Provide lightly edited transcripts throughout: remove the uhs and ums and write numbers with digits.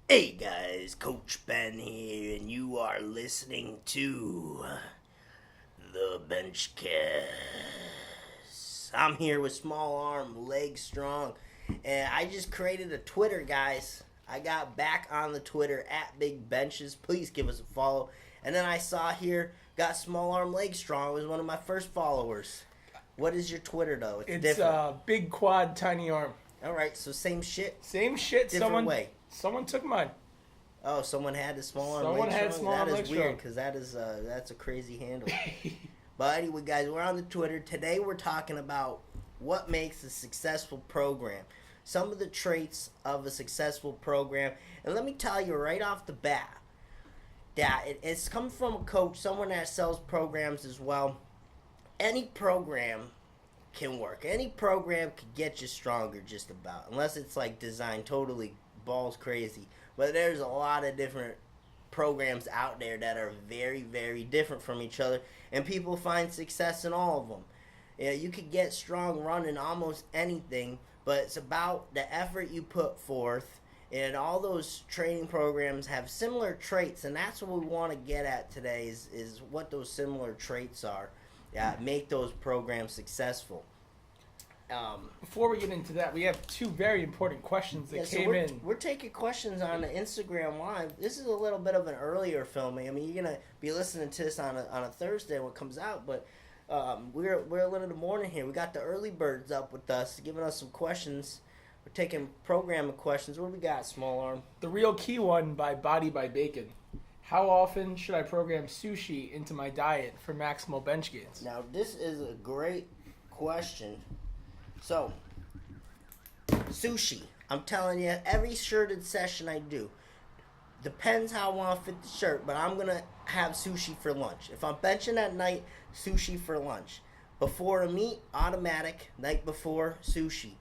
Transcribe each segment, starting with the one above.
Hey guys, Coach Ben here, and you are listening to the Benchas. I'm here with Small Arm, Leg Strong, and I just created a Twitter, guys. I got back on the Twitter at Big Benchas. Please give us a follow. And then I saw here, got Small Arm, Leg Strong was one of my first followers. What is your Twitter though? It's different. Big Quad, Tiny Arm. All right, so same shit. Same shit. Different way. Someone took mine. Oh, someone had the small arm Someone leg had strong? small arm That leg is weird strong. because that's a crazy handle. But anyway, guys, we're on the Twitter. Today we're talking about what makes a successful program. Some of the traits of a successful program. And let me tell you right off the bat that it's come from a coach, someone that sells programs as well. Any program can work. Any program can get you stronger just about. Unless it's like designed totally balls crazy. But there's a lot of different programs out there that are very, very different from each other, and people find success in all of them. Yeah, you could get strong running almost anything, but it's about the effort you put forth, and all those training programs have similar traits, and that's what we want to get at today is what those similar traits are that make those programs successful. Before we get into that, we have two very important questions that came in. We're taking questions on the Instagram Live. This is a little bit of an earlier filming. I mean, you're gonna be listening to this on a Thursday when it comes out, but we're a little in the morning here. We got the early birds up with us, giving us some questions. We're taking programming questions. What do we got, Small Arm? The real key one by Body by Bacon. How often should I program sushi into my diet for maximal bench gains? Now, this is a great question. So, sushi. I'm telling you, every shirted session I do, depends how I want to fit the shirt, but I'm going to have sushi for lunch. If I'm benching at night, sushi for lunch. Before a meet, automatic. Night before, sushi.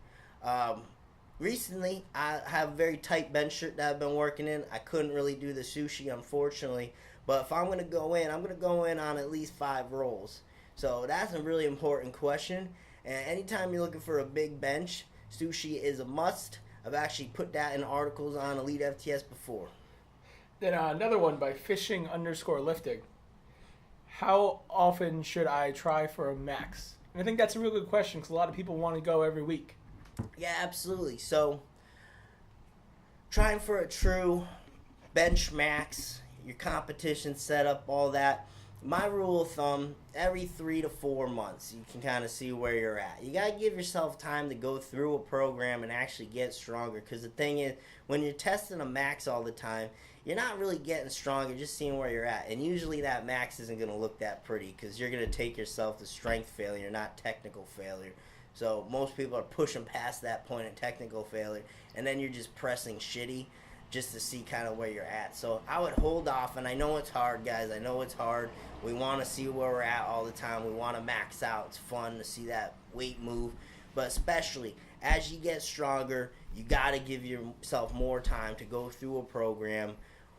Recently, I have a very tight bench shirt that I've been working in. I couldn't really do the sushi, unfortunately. But if I'm going to go in, I'm going to go in on at least 5 rolls. So that's a really important question. And anytime you're looking for a big bench, sushi is a must. I've actually put that in articles on Elite FTS before. Then another one by Fishing_lifting. How often should I try for a max? And I think that's a real good question because a lot of people want to go every week. Yeah, absolutely. So, trying for a true bench max, your competition setup, all that. My rule of thumb, every 3 to 4 months, you can kind of see where you're at. You got to give yourself time to go through a program and actually get stronger. Because the thing is, when you're testing a max all the time, you're not really getting stronger, just seeing where you're at. And usually that max isn't going to look that pretty because you're going to take yourself to strength failure, not technical failure. So most people are pushing past that point of technical failure, and then you're just pressing shitty just to see kind of where you're at. So I would hold off, and I know it's hard, guys. I know it's hard. We want to see where we're at all the time. We want to max out. It's fun to see that weight move. But especially as you get stronger, you got to give yourself more time to go through a program,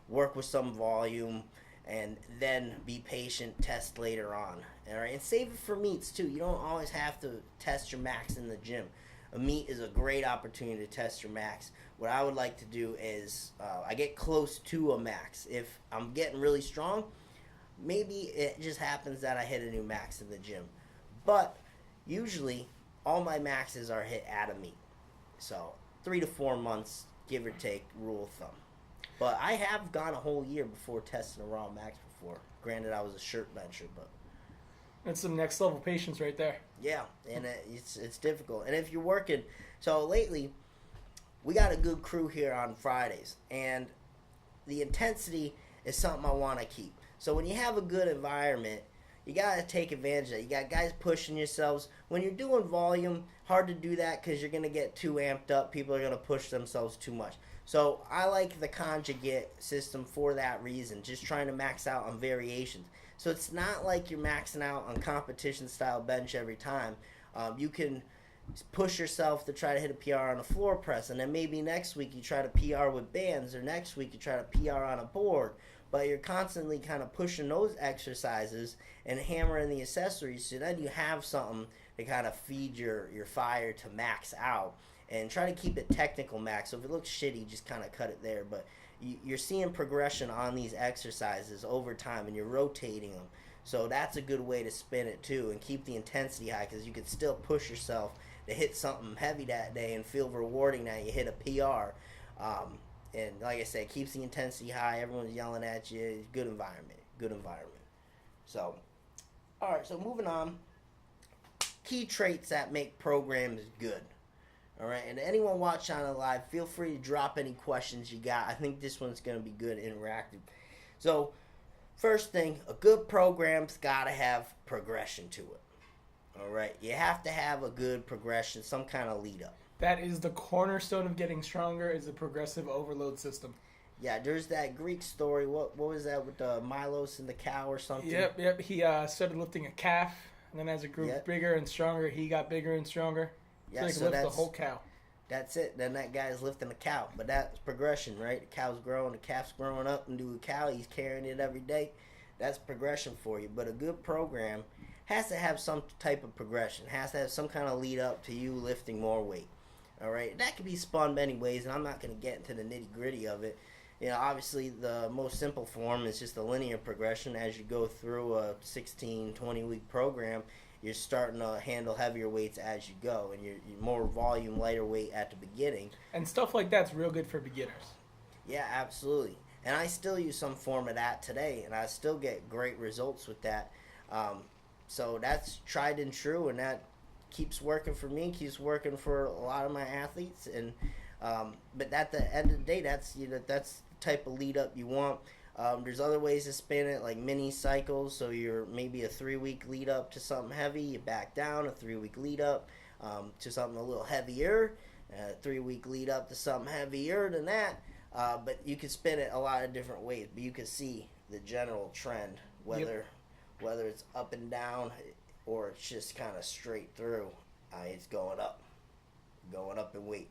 work with some volume, and then be patient, test later on. All right? And save it for meets, too. You don't always have to test your max in the gym. A meet is a great opportunity to test your max. What I would like to do is I get close to a max. If I'm getting really strong, maybe it just happens that I hit a new max in the gym. But usually, all my maxes are hit at a meet. So 3 to 4 months, give or take, rule of thumb. But I have gone a whole year before testing a raw max before. Granted, I was a shirt bencher, but That's some next level patience right there. yeah, and it's difficult. And if you're working, so lately, we got a good crew here on Fridays, and the intensity is something I want to keep. So when you have a good environment, you got to take advantage of that. You got guys pushing yourselves. When you're doing volume, hard to do that because you're going to get too amped up. People are going to push themselves too much. So I like the conjugate system for that reason, just trying to max out on variations. So it's not like you're maxing out on competition-style bench every time. You can push yourself to try to hit a PR on a floor press, and then maybe next week you try to PR with bands, or next week you try to PR on a board. But you're constantly kind of pushing those exercises and hammering the accessories, so then you have something to kind of feed your fire to max out. and try to keep it technical max. So if it looks shitty, just kind of cut it there. But you're seeing progression on these exercises over time, and you're rotating them. So that's a good way to spin it too, and keep the intensity high, because you can still push yourself to hit something heavy that day and feel rewarding that you hit a PR. And like I said, keeps the intensity high. Everyone's yelling at you. Good environment. Good environment. So, all right. So moving on. Key traits that make programs good. All right. And anyone watching on the live, feel free to drop any questions you got. I think this one's going to be good, interactive. So, first thing, a good program's got to have progression to it. All right. You have to have a good progression, some kind of lead up. That is the cornerstone of getting stronger, is a progressive overload system. Yeah, there's that Greek story. What was that with the Milos and the cow or something? Yep. He started lifting a calf, and then as it grew bigger and stronger, he got bigger and stronger. So he could lift the whole cow. That's it. Then that guy's lifting a cow. But that's progression, right? The cow's growing, the calf's growing up into a cow. He's carrying it every day. That's progression for you. But a good program has to have some type of progression. Has to have some kind of lead up to you lifting more weight. All right, that can be spun many ways, and I'm not going to get into the nitty-gritty of it. You know, obviously, the most simple form is just a linear progression. As you go through a 16, 20-week program, you're starting to handle heavier weights as you go, and you're more volume, lighter weight at the beginning. And stuff like that's real good for beginners. Yeah, absolutely. And I still use some form of that today, and I still get great results with that. So that's tried and true, and that keeps working for me, keeps working for a lot of my athletes, and but at the end of the day, that's that's the type of lead up you want. There's other ways to spin it, like mini cycles. So you're maybe a 3-week lead up to something heavy, you back down, a 3-week lead up to something a little heavier, a 3-week lead up to something heavier than that. But you can spin it a lot of different ways. But you can see the general trend, whether it's up and down, or it's just kind of straight through. It's going up in weight.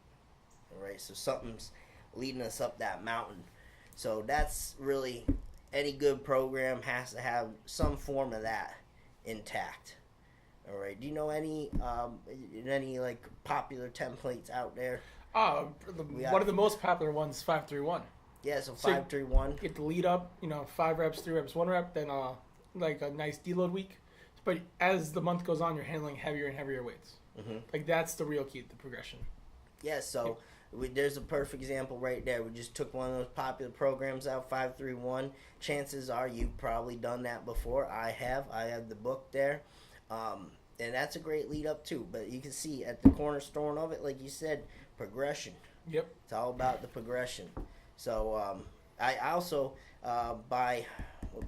All right, so something's leading us up that mountain. So that's really, any good program has to have some form of that intact. All right, do you know any like popular templates out there? One of the most popular ones, 5-3-1. Yeah, so 5-3-1. Get the lead up, 5 reps, 3 reps, 1 rep, then like a nice deload week. But as the month goes on, you're handling heavier and heavier weights. Mm-hmm. Like, that's the real key to the progression. Yeah, so there's a perfect example right there. We just took one of those popular programs out, 5-3-1. Chances are you've probably done that before. I have the book there. And that's a great lead up too. But you can see at the cornerstone of it, like you said, progression. Yep. It's all about the progression. So I also buy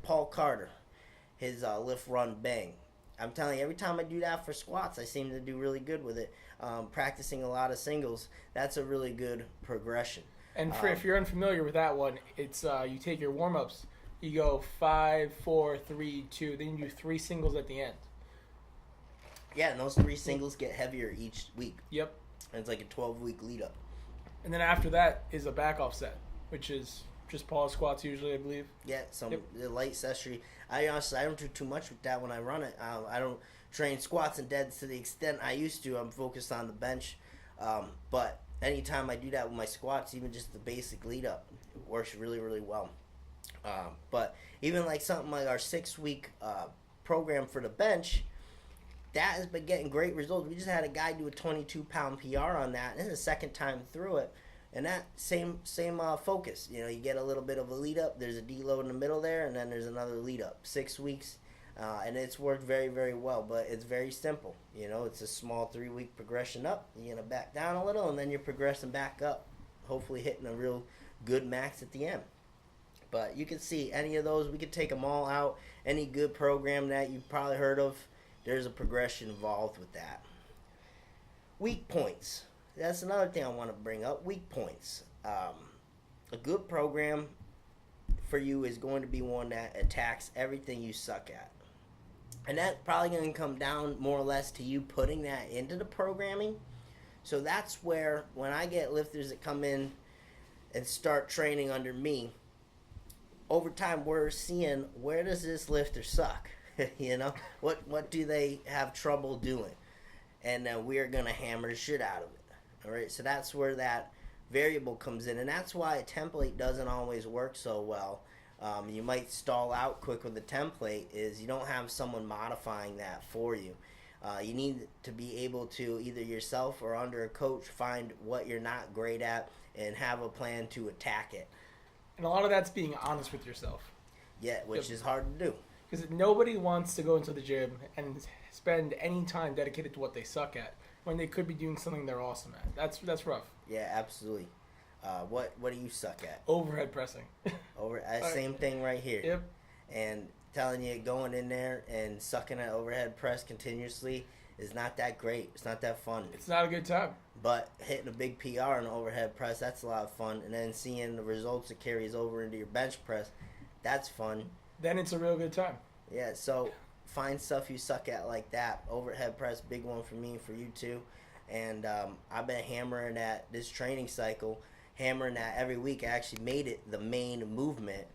Paul Carter, his lift, run, bang. I'm telling you, every time I do that for squats, I seem to do really good with it. Practicing a lot of singles, that's a really good progression. And if you're unfamiliar with that one, it's you take your warm-ups, you go 5, 4, 3, 2, then you do 3 singles at the end. Yeah, and those 3 singles get heavier each week. Yep. And it's like a 12-week lead up. And then after that is a back off set, which is just pause squats usually, I believe. Yeah, some light accessory. I don't do too much with that when I run it. I don't train squats and deads to the extent I used to. I'm focused on the bench. But anytime I do that with my squats, even just the basic lead up, it works really, really well. But even like something like our 6-week program for the bench, that has been getting great results. We just had a guy do a 22-pound PR on that. This is the second time through it. And that same focus. You get a little bit of a lead up. There's a deload in the middle there, and then there's another lead up. 6 weeks, and it's worked very, very well. But it's very simple. It's a small 3-week progression up. You're gonna back down a little, and then you're progressing back up. Hopefully, hitting a real good max at the end. But you can see any of those. We could take them all out. Any good program that you've probably heard of, there's a progression involved with that. Weak points. That's another thing I want to bring up. Weak points. A good program for you is going to be one that attacks everything you suck at. And that's probably going to come down more or less to you putting that into the programming. So that's where, when I get lifters that come in and start training under me, over time we're seeing, where does this lifter suck? What do they have trouble doing? And we are going to hammer the shit out of it. All right, so that's where that variable comes in, and that's why a template doesn't always work so well. You might stall out quick with the template is you don't have someone modifying that for you. You need to be able to either yourself or under a coach find what you're not great at and have a plan to attack it. And a lot of that's being honest with yourself. Yeah, which is hard to do. Because nobody wants to go into the gym and spend any time dedicated to what they suck at when they could be doing something they're awesome at. That's rough. Yeah, absolutely. What do you suck at? Overhead pressing. Same thing right here. Yep. And telling you going in there and sucking at overhead press continuously is not that great. It's not that fun. It's not a good time. But hitting a big PR in overhead press, that's a lot of fun. And then seeing the results it carries over into your bench press, that's fun. Then it's a real good time. Yeah, so find stuff you suck at like that. Overhead press, big one for me and for you too. And I've been hammering at this training cycle, hammering that every week. I actually made it the main movement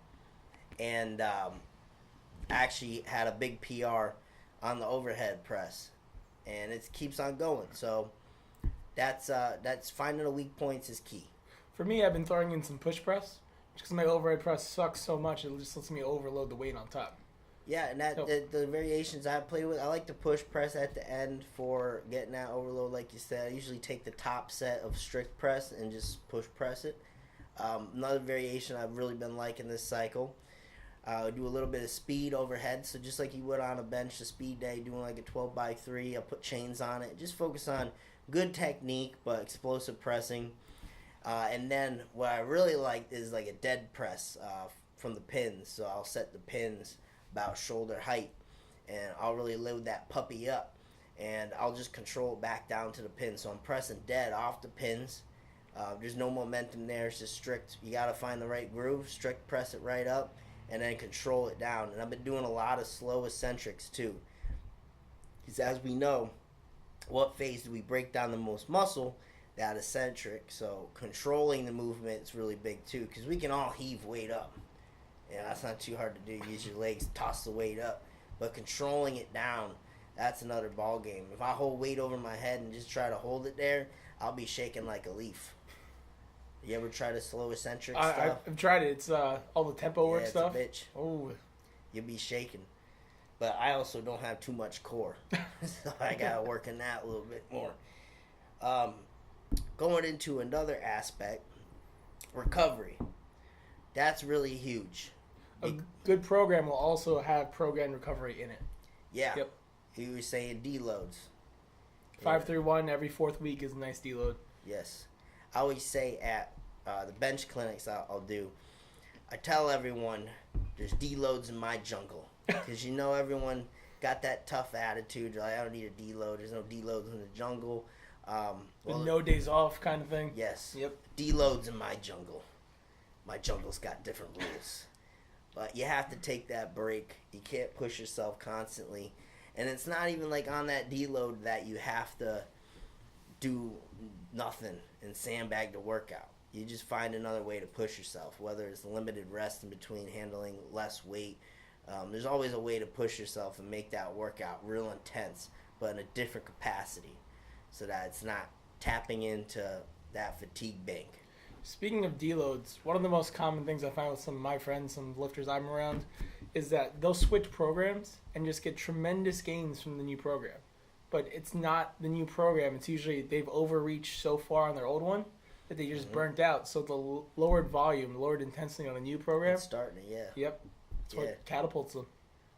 and actually had a big PR on the overhead press. And it keeps on going. So that's finding the weak points is key. For me, I've been throwing in some push press because my overhead press sucks so much it just lets me overload the weight on top. Yeah, and the variations I play with, I like to push press at the end for getting that overload, like you said. I usually take the top set of strict press and just push press it. Another variation I've really been liking this cycle, do a little bit of speed overhead. So just like you would on a bench, the speed day, doing like a 12x3, I put chains on it. Just focus on good technique, but explosive pressing. And then what I really like is like a dead press from the pins. So I'll set the pins about shoulder height, and I'll really load that puppy up, and I'll just control it back down to the pin. So I'm pressing dead off the pins. There's no momentum there. It's just strict. You got to find the right groove, strict press it right up, and then control it down. And I've been doing a lot of slow eccentrics too, because as we know, what phase do we break down the most muscle? That eccentric. So controlling the movement is really big too, because we can all heave weight up. Yeah, that's not too hard to do. Use your legs, toss the weight up. But controlling it down, that's another ball game. If I hold weight over my head and just try to hold it there, I'll be shaking like a leaf. You ever try to slow eccentric stuff? I've tried it. It's all the tempo work stuff. It's a bitch. Oh, You'll be shaking. But I also don't have too much core. So I got to work on that a little bit more. Going into another aspect, recovery. That's really huge. A good program will also have program recovery in it. Yeah. Yep. You were saying deloads. 5-3-1 every fourth week is a nice deload. Yes. I always say at the bench clinics I'll do, I tell everyone there's deloads in my jungle. Because you know everyone got that tough attitude. Like, I don't need a deload. There's no deloads in the jungle. No days off kind of thing. Yes. Yep. Deloads in my jungle. My jungle's got different rules. But you have to take that break. You can't push yourself constantly. And it's not even like on that deload that you have to do nothing and sandbag the workout. You just find another way to push yourself, whether it's limited rest in between handling less weight. There's always a way to push yourself and make that workout real intense, but in a different capacity, so that it's not tapping into that fatigue bank. Speaking of deloads, one of the most common things I find with some of my friends, some lifters I'm around, is that they'll switch programs and just get tremendous gains from the new program. But it's not the new program. It's usually they've overreached so far on their old one that they just burnt out. So the lowered volume, lowered intensity on a new program. It's starting to, yeah. Yep. That's what catapults them.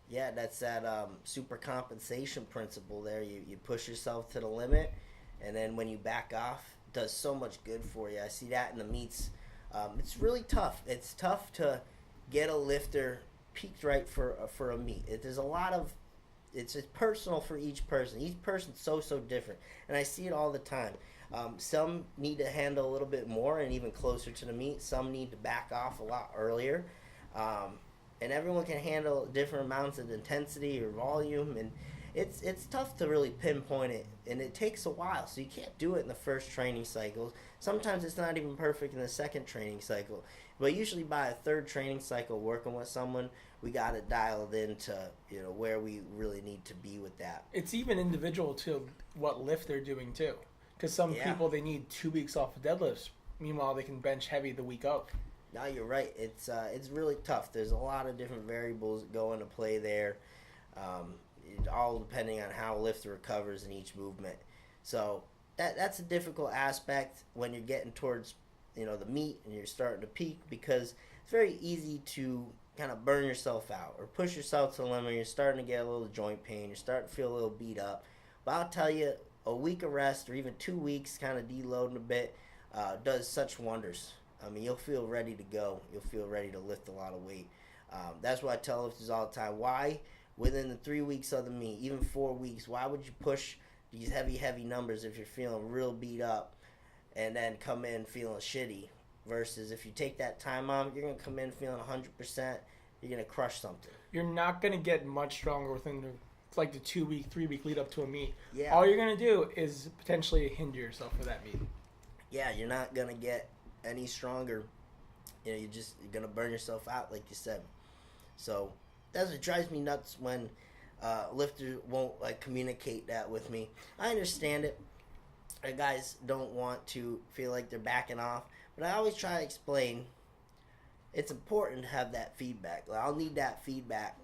Yeah, that's that super compensation principle there. You push yourself to the limit, and then when you back off, it does so much good for you. I see that in the meets. It's really tough. It's tough to get a lifter peaked right for a meet. There's a lot of, it's personal for each person. Each person's so different, and I see it all the time. Some need to handle a little bit more and even closer to the meet. Some need to back off a lot earlier. And everyone can handle different amounts of intensity or volume, and it's tough to really pinpoint it, and it takes a while, so you can't do it in the first training cycle. Sometimes it's not even perfect in the second training cycle, but usually by a third training cycle working with someone, we got it dialed into where we really need to be with that. It's even individual to what lift they're doing too. Because some Yeah. people, they need 2 weeks off of deadlifts. Meanwhile, they can bench heavy the week of. No, you're right. It's really tough. There's a lot of different variables that go into play there, all depending on how a lifter recovers in each movement. So that's a difficult aspect when you're getting towards the meet and you're starting to peak, because it's very easy to kind of burn yourself out or push yourself to the limit. You're starting to get a little joint pain. You're starting to feel a little beat up. But I'll tell you, a week of rest or even 2 weeks kind of deloading a bit does such wonders. I mean, you'll feel ready to go. You'll feel ready to lift a lot of weight. That's what I tell lifters all the time. Why, within the 3 weeks of the meet, even 4 weeks, why would you push these heavy numbers if you're feeling real beat up and then come in feeling shitty? Versus if you take that time off, you're going to come in feeling 100%. You're going to crush something. You're not going to get much stronger within the 2 week, 3 week lead up to a meet. Yeah. All you're going to do is potentially hinder yourself for that meet. Yeah, you're not going to get any stronger. You're going to burn yourself out, like you said. So that's what drives me nuts when lifters won't communicate that with me. I understand it. Guys don't want to feel like they're backing off, but I always try to explain it's important to have that feedback. I'll need that feedback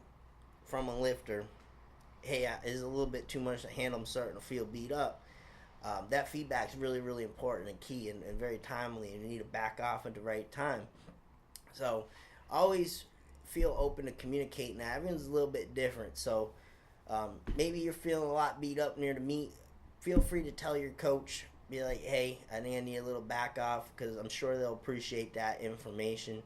from a lifter. Hey, it's a little bit too much to handle. I'm starting to feel beat up. That feedback is really, really important and key and very timely, and you need to back off at the right time. So always feel open to communicating that. Everyone's a little bit different. So maybe you're feeling a lot beat up near the meet. Feel free to tell your coach, be like, hey, I think I need a little back off, because I'm sure they'll appreciate that information.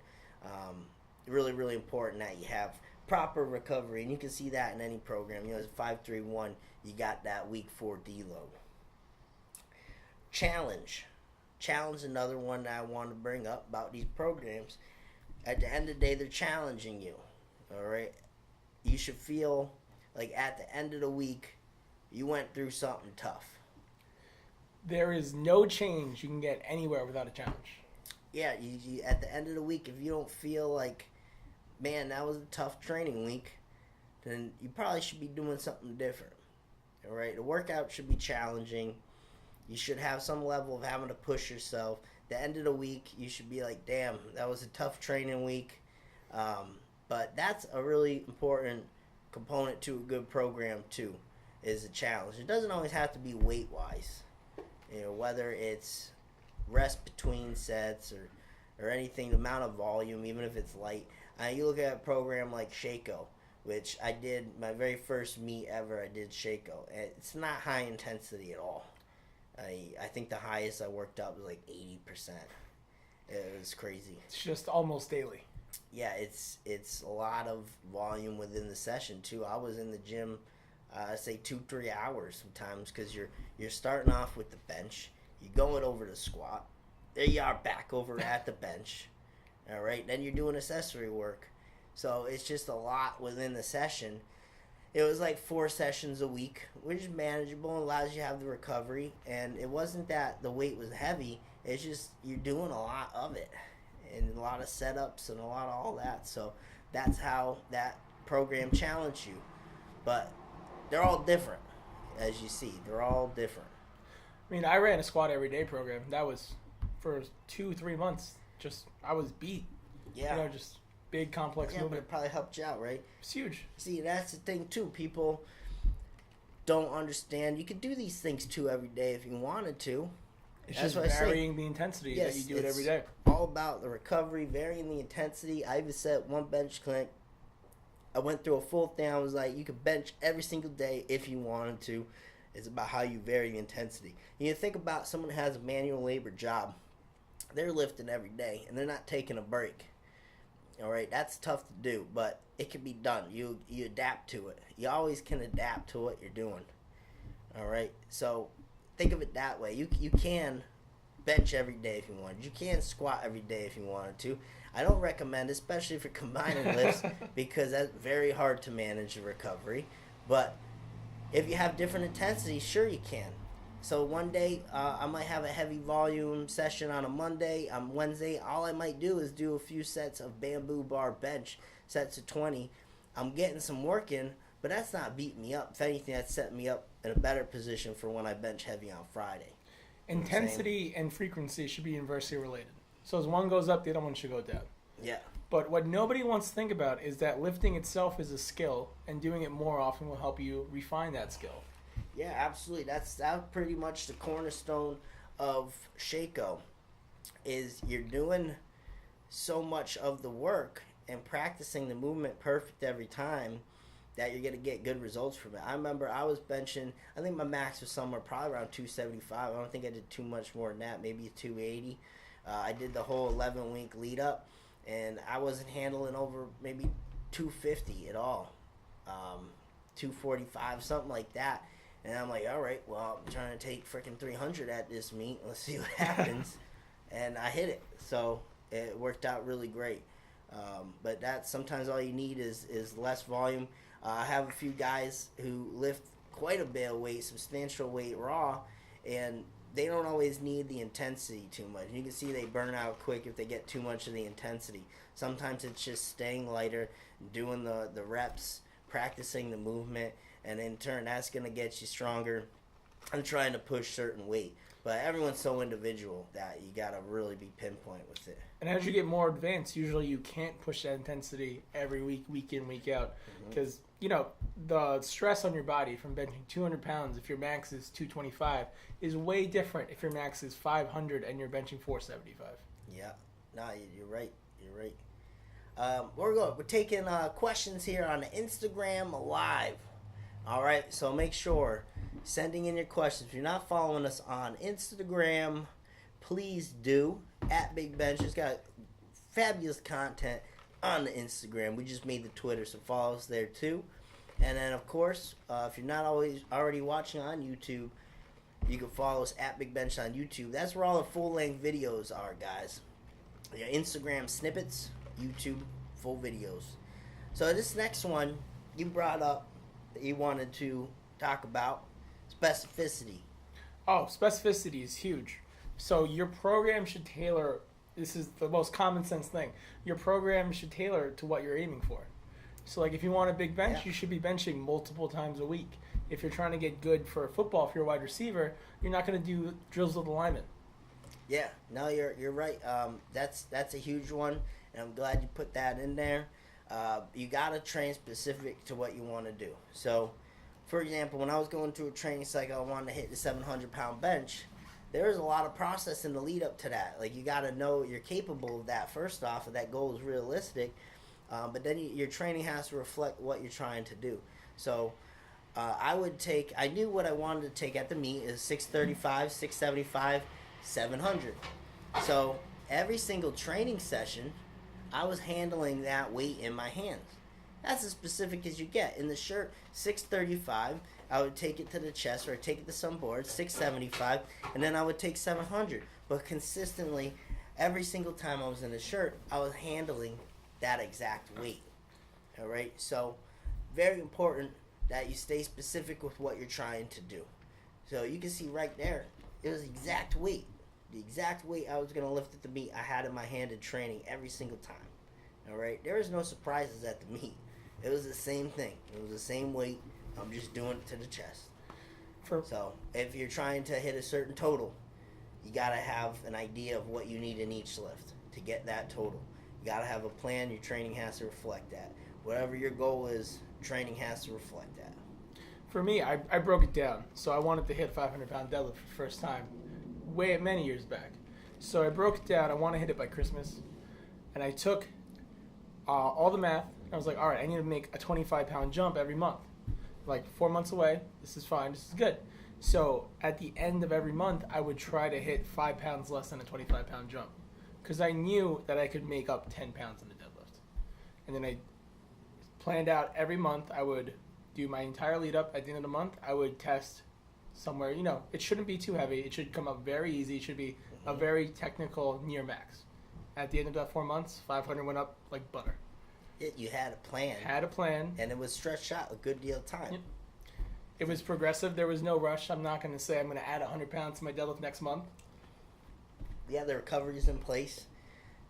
Really, really important that you have proper recovery, and you can see that in any program. It's 5-3-1, you got that week 4 deload. Challenge, another one that I want to bring up about these programs. At the end of the day, they're challenging you. All right, you should feel like at the end of the week you went through something tough. There is no change you can get anywhere without a challenge. Yeah, you at the end of the week, if you don't feel like, man, that was a tough training week, then you probably should be doing something different. All right, the workout should be challenging. You should have some level of having to push yourself. The end of the week, you should be like, damn, that was a tough training week. But that's a really important component to a good program too, is a challenge. It doesn't always have to be weight-wise. Whether it's rest between sets or anything, the amount of volume, even if it's light. You look at a program like Shako, which I did my very first meet ever. I did Shako. It's not high intensity at all. I think the highest I worked up was like 80%. It was crazy. It's just almost daily. Yeah, it's a lot of volume within the session too. I was in the gym, say 2-3 hours sometimes, because you're starting off with the bench. You're going over to squat. There you are, back over at the bench. All right, then you're doing accessory work. So it's just a lot within the session. It was like 4 sessions a week, which is manageable and allows you to have the recovery. And it wasn't that the weight was heavy. It's just you're doing a lot of it and a lot of setups and a lot of all that. So that's how that program challenged you. But they're all different, as you see. They're all different. I mean, I ran a squat every day program. That was for 2-3 months. I was beat. Yeah. Just big complex Yeah, but movement. it probably helped you out, right? It's huge. See, that's the thing too. People don't understand. You could do these things too every day if you wanted to. It's That's just what I say. varying the intensity that you do it every day. All about the recovery, varying the intensity. I even said one bench clinic, I went through a full thing. I was like, you could bench every single day if you wanted to. It's about how you vary the intensity. You think about someone who has a manual labor job. They're lifting every day, and they're not taking a break. All right, that's tough to do, but it can be done. You adapt to it. You always can adapt to what you're doing. All right, so think of it that way. You can bench every day if you wanted. You can squat every day if you wanted to. I don't recommend, especially if you're combining lifts, because that's very hard to manage the recovery. But if you have different intensities, sure you can. So one day, I might have a heavy volume session on a Monday. On Wednesday, all I might do is do a few sets of bamboo bar bench, sets of 20. I'm getting some work in, but that's not beating me up. If anything, that's setting me up in a better position for when I bench heavy on Friday. Intensity and frequency should be inversely related. So as one goes up, the other one should go down. Yeah. But what nobody wants to think about is that lifting itself is a skill, and doing it more often will help you refine that skill. Yeah, absolutely. That's pretty much the cornerstone of Shaco. Is you're doing so much of the work and practicing the movement perfect every time that you're gonna get good results from it. I remember I was benching. I think my max was somewhere probably around 275. I don't think I did too much more than that. Maybe 280. I did the whole 11-week lead up, and I wasn't handling over maybe 250 at all, 245, something like that. And I'm like, all right, well, I'm trying to take freaking 300 at this meet. Let's see what happens. And I hit it, so it worked out really great. But that's sometimes all you need is less volume. I have a few guys who lift quite a bit of weight, substantial weight raw, and they don't always need the intensity too much. You can see they burn out quick if they get too much of the intensity. Sometimes it's just staying lighter, doing the reps, practicing the movement, and in turn that's going to get you stronger and trying to push certain weight. But everyone's so individual that you got to really be pinpoint with it. And as you get more advanced, usually you can't push that intensity every week, week in, week out. Because, you know, the stress on your body from benching 200 pounds, if your max is 225, is way different if your max is 500 and you're benching 475. Yeah. No, you're right. You're right. We're taking questions here on Instagram Live. All right, so make sure sending in your questions. If you're not following us on Instagram, please do. At Big Benchas, got fabulous content on the Instagram. We just made the Twitter, so follow us there too. And then, of course, if you're not already watching on YouTube, you can follow us at Big Bench on YouTube. That's where all the full-length videos are, guys. Your Instagram snippets, YouTube full videos. So this next one you brought up that you wanted to talk about, specificity. Oh, specificity is huge. So your program should tailor, this is the most common sense thing, your program should tailor to what you're aiming for. So like if you want a big bench, you should be benching multiple times a week. If you're trying to get good for football, if you're a wide receiver, you're not going to do drills with the linemen. Yeah, no, you're right. That's a huge one, and I'm glad you put that in there. You got to train specific to what you want to do. So, for example, when I was going through a training cycle, I wanted to hit the 700-pound bench. There was a lot of process in the lead up to that. Like, you got to know you're capable of that first off, if that goal is realistic. But then your training has to reflect what you're trying to do. So, I knew what I wanted to take at the meet is 635, 675, 700. So, every single training session, I was handling that weight in my hands. That's as specific as you get. In the shirt, 635, I would take it to the chest, or I'd take it to some boards, 675, and then I would take 700. But consistently, every single time I was in the shirt, I was handling that exact weight. All right? So, very important that you stay specific with what you're trying to do. So, you can see right there, it was exact weight. The exact weight I was going to lift at the meet, I had in my hand in training every single time. All right? There was no surprises at the meet. It was the same thing. It was the same weight. I'm just doing it to the chest. So, if you're trying to hit a certain total, you got to have an idea of what you need in each lift to get that total. You got to have a plan. Your training has to reflect that. Whatever your goal is, training has to reflect that. For me, I broke it down. So I wanted to hit 500-pound deadlift for the first time many years back. So I broke it down. I want to hit it by Christmas. And I took all the math. I was like, all right, I need to make a 25-pound jump every month. Like 4 months away, this is fine, this is good. So at the end of every month, I would try to hit 5 pounds less than a 25-pound jump. Because I knew that I could make up 10 pounds in the deadlift. And then I planned out every month, I would do my entire lead up. At the end of the month, I would test somewhere, it shouldn't be too heavy. It should come up very easy. It should be a very technical near max. At the end of that 4 months, 500 went up like butter. You had a plan. Had a plan. And it was stretched out a good deal of time. Yep. It was progressive. There was no rush. I'm not going to say I'm going to add 100 pounds to my deadlift next month. Yeah, the recovery's in place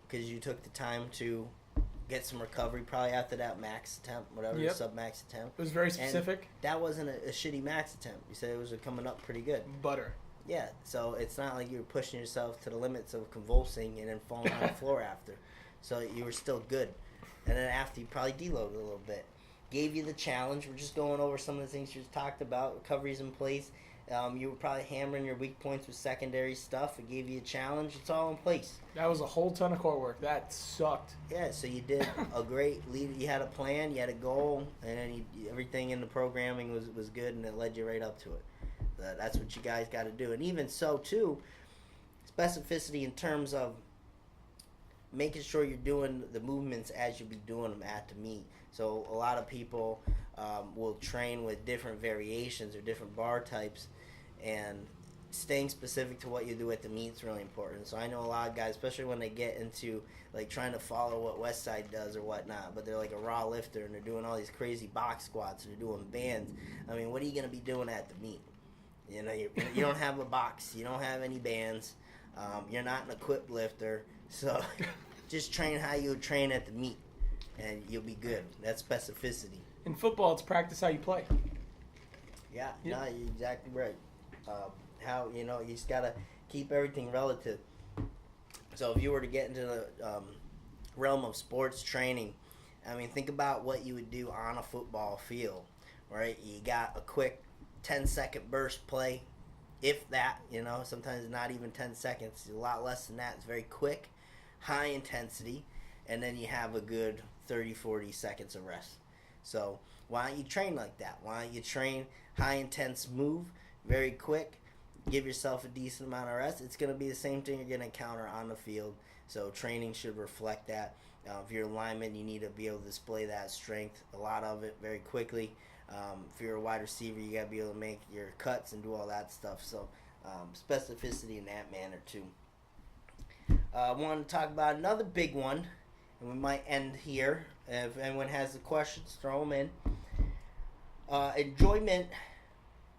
because you took the time to get some recovery probably after that max attempt, whatever, the sub-max attempt. It was very specific. And that wasn't a shitty max attempt. You said it was coming up pretty good. Butter. Yeah, so it's not like you were pushing yourself to the limits of convulsing and then falling on the floor after. So you were still good. And then after, you probably deloaded a little bit. Gave you the challenge. We're just going over some of the things you just talked about. Recovery's in place. You were probably hammering your weak points with secondary stuff. It gave you a challenge. It's all in place. That was a whole ton of core work. That sucked. Yeah, so you did a great lead. You had a plan, you had a goal, and then everything in the programming was good, and it led you right up to it. That's what you guys got to do. And even so, too, specificity in terms of making sure you're doing the movements as you be doing them at the meet. So a lot of people will train with different variations or different bar types, and staying specific to what you do at the meet is really important. So I know a lot of guys, especially when they get into like trying to follow what Westside does or whatnot, but they're like a raw lifter and they're doing all these crazy box squats or they're doing bands. I mean, what are you going to be doing at the meet? You know, you don't have a box, you don't have any bands, you're not an equipped lifter, so just train how you would train at the meet, and you'll be good. That's specificity. In football, it's practice how you play. Yeah, no, you're exactly right. How, you just got to keep everything relative. So if you were to get into the realm of sports training, I mean, think about what you would do on a football field, right? You got a quick 10-second burst play, if that, sometimes not even 10 seconds, a lot less than that. It's very quick, high intensity, and then you have a good 30-40 seconds of rest. So why don't you train like that? Why don't you train high intense move, very quick, give yourself a decent amount of rest? It's going to be the same thing you're going to encounter on the field, so training should reflect that. If you're a lineman, you need to be able to display that strength, a lot of it, very quickly. If you're a wide receiver, you got to be able to make your cuts and do all that stuff. So specificity in that manner too. I want to talk about another big one, and we might end here. If anyone has the questions, throw them in. Enjoyment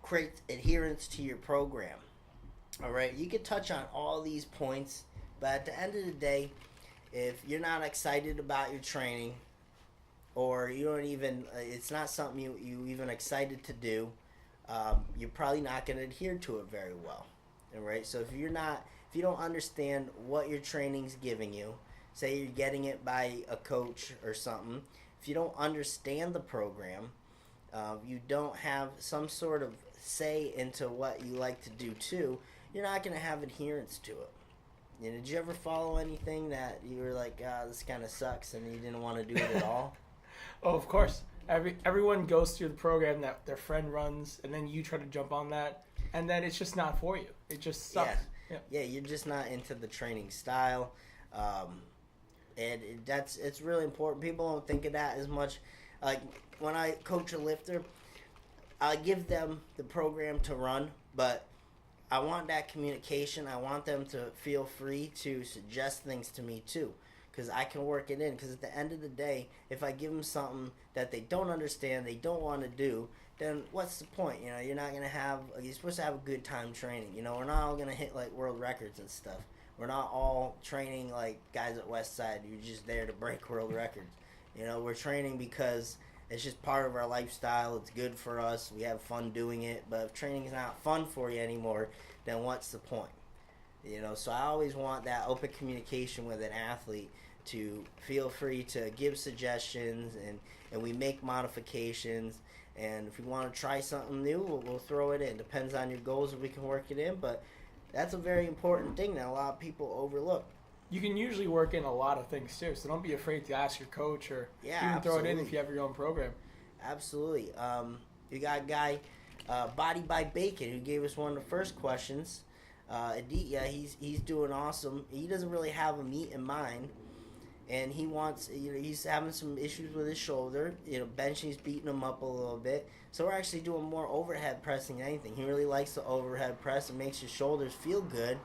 creates adherence to your program. All right, you can touch on all these points, but at the end of the day, if you're not excited about your training, or you don't even, it's not something you even excited to do, you're probably not going to adhere to it very well. All right, so if you don't understand what your training's giving you, say you're getting it by a coach or something, if you don't understand the program, you don't have some sort of say into what you like to do too, you're not going to have adherence to it. Did you ever follow anything that you were like, this kind of sucks, and you didn't want to do it at all? Oh, of course. Everyone goes through the program that their friend runs, and then you try to jump on that, and then it's just not for you. It just sucks. Yeah, you're just not into the training style. And it's really important. People don't think of that as much. Like when I coach a lifter, I give them the program to run, but I want that communication. I want them to feel free to suggest things to me too, because I can work it in. Because at the end of the day, if I give them something that they don't understand, they don't want to do, then what's the point? You're not going to have, you're supposed to have a good time training. We're not all going to hit like world records and stuff. We're not all training like guys at Westside who're just there to break world records. We're training because it's just part of our lifestyle. It's good for us. We have fun doing it. But if training is not fun for you anymore, then what's the point? So I always want that open communication with an athlete to feel free to give suggestions, and we make modifications. And if we want to try something new, we'll throw it in. Depends on your goals if we can work it in, but that's a very important thing that a lot of people overlook. You can usually work in a lot of things too, so don't be afraid to ask your coach or even throw it in if you have your own program. Absolutely. You got a guy, Body by Bacon, who gave us one of the first questions. Aditya, he's doing awesome. He doesn't really have a meet in mind, and he wants, he's having some issues with his shoulder. Benching's beating him up a little bit. So we're actually doing more overhead pressing than anything. He really likes the overhead press. It makes his shoulders feel good.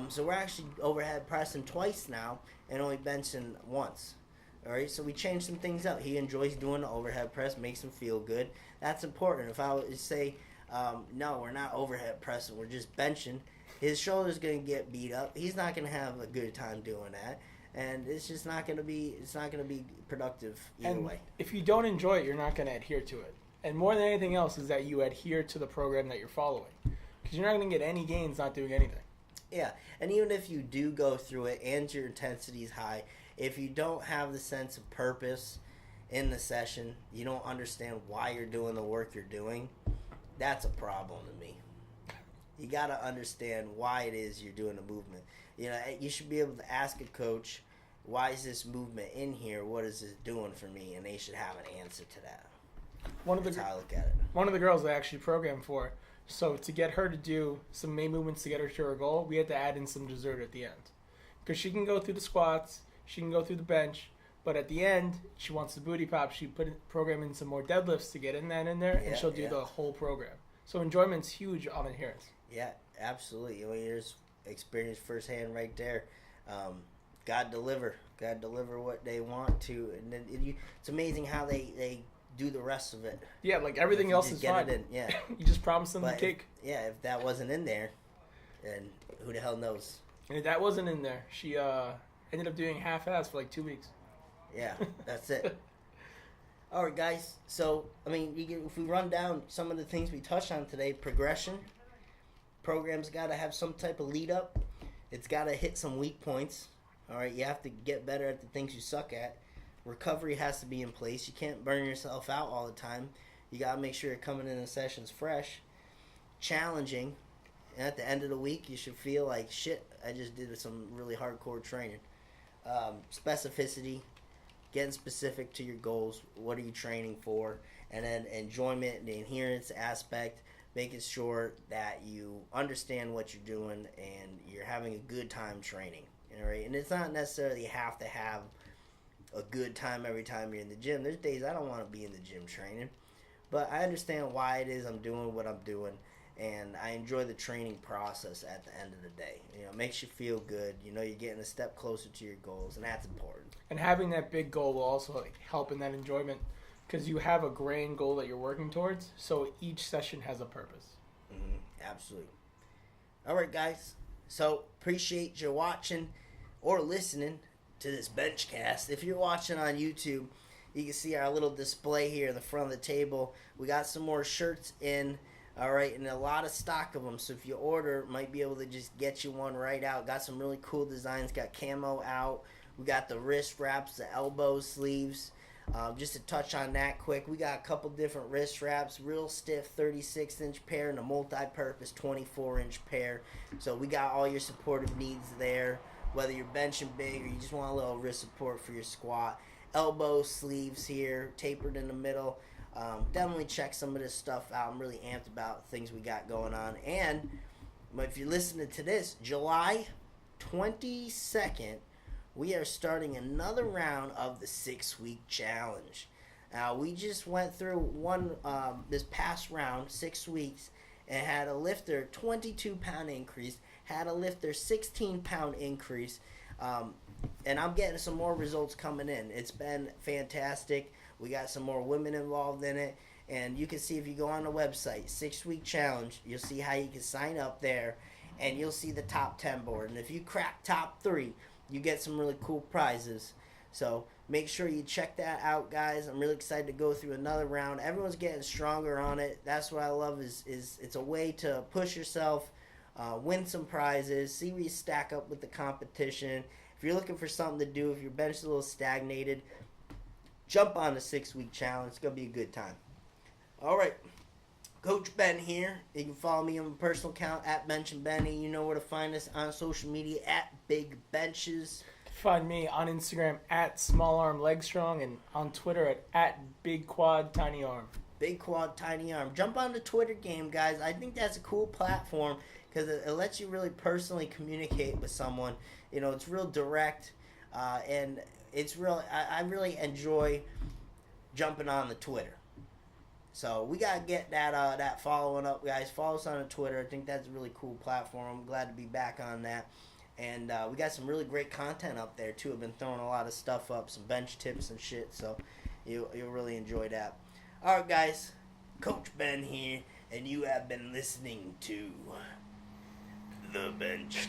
So we're actually overhead pressing twice now and only benching once. All right, so we changed some things up. He enjoys doing the overhead press, makes him feel good. That's important. If I would say, no, we're not overhead pressing, we're just benching, his shoulder's going to get beat up. He's not going to have a good time doing that. And it's just not going to be, productive either way. If you don't enjoy it, you're not going to adhere to it. And more than anything else is that you adhere to the program that you're following. Because you're not going to get any gains not doing anything. Yeah, and even if you do go through it and your intensity is high, if you don't have the sense of purpose in the session, you don't understand why you're doing the work you're doing, that's a problem to me. You got to understand why it is you're doing the movement. You know, you should be able to ask a coach, why is this movement in here? What is this doing for me? And they should have an answer to that. That's how I look at it. One of the girls I actually programmed for, so to get her to do some main movements to get her to her goal, we had to add in some dessert at the end. Because she can go through the squats, she can go through the bench, but at the end, she wants the booty pop. She program in some more deadlifts to get in there, and she'll do the whole program. So enjoyment's huge on adherence. Yeah, absolutely. I mean, there's experience firsthand right there. God deliver what they want to, and then it's amazing how they do the rest of it. Yeah, like everything else is fine. Yeah, you just promise them the cake. If that wasn't in there, then who the hell knows? And if that wasn't in there, she ended up doing half-ass for like 2 weeks. Yeah, that's it. All right, guys. So, I mean, if we run down some of the things we touched on today, progression. Program's got to have some type of lead up. It's got to hit some weak points. All right, you have to get better at the things you suck at. Recovery has to be in place. You can't burn yourself out all the time. You got to make sure you're coming in the sessions fresh. Challenging. And at the end of the week, you should feel like, shit, I just did some really hardcore training. Specificity. Getting specific to your goals. What are you training for? And then enjoyment and the adherence aspect. Making sure that you understand what you're doing and you're having a good time training. All right? And it's not necessarily you have to have a good time every time you're in the gym. There's days I don't want to be in the gym training. But I understand why it is I'm doing what I'm doing. And I enjoy the training process at the end of the day. You know, it makes you feel good. You know, you're getting a step closer to your goals, and that's important. And having that big goal will also help in that enjoyment because you have a grand goal that you're working towards, so each session has a purpose. Mm-hmm. Absolutely. All right, guys. So, appreciate you watching or listening to this Benchcast. If you're watching on YouTube, you can see our little display here in the front of the table. We got some more shirts in. All right, and a lot of stock of them. So if you order, might be able to just get you one right out. Got some really cool designs. Got camo out. We got the wrist wraps, the elbow sleeves. Just to touch on that quick, we got a couple different wrist wraps. Real stiff 36-inch pair and a multi-purpose 24-inch pair. So we got all your supportive needs there. Whether you're benching big or you just want a little wrist support for your squat. Elbow sleeves here, tapered in the middle. Definitely check some of this stuff out. I'm really amped about things we got going on. And if you're listening to this, July 22nd, we are starting another round of the 6-week challenge. Now, we just went through one this past round, 6 weeks, and had a lifter 22-pound increase, had a lifter 16-pound increase, and I'm getting some more results coming in. It's been fantastic. We got some more women involved in it. And you can see if you go on the website, 6-week challenge, you'll see how you can sign up there. And you'll see the top 10 board. And if you crack top 3, you get some really cool prizes. So make sure you check that out, guys. I'm really excited to go through another round. Everyone's getting stronger on it. That's what I love is it's a way to push yourself, win some prizes, see where you stack up with the competition. If you're looking for something to do, if your bench is a little stagnated, jump on the 6-week challenge. It's going to be a good time. All right. Coach Ben here. You can follow me on my personal account at Bench and Benny. You know where to find us on social media at Big Benchas. Find me on Instagram at Small Arm Leg Strong and on Twitter at Big Quad Tiny Arm. Big Quad Tiny Arm. Jump on the Twitter game, guys. I think that's a cool platform because it lets you really personally communicate with someone. You know, it's real direct and it's real. I really enjoy jumping on the Twitter. So we gotta get that following up, guys. Follow us on the Twitter. I think that's a really cool platform. I'm glad to be back on that. And we got some really great content up there too. I've been throwing a lot of stuff up, some bench tips and shit. So you'll really enjoy that. All right, guys. Coach Ben here, and you have been listening to the Benchcast.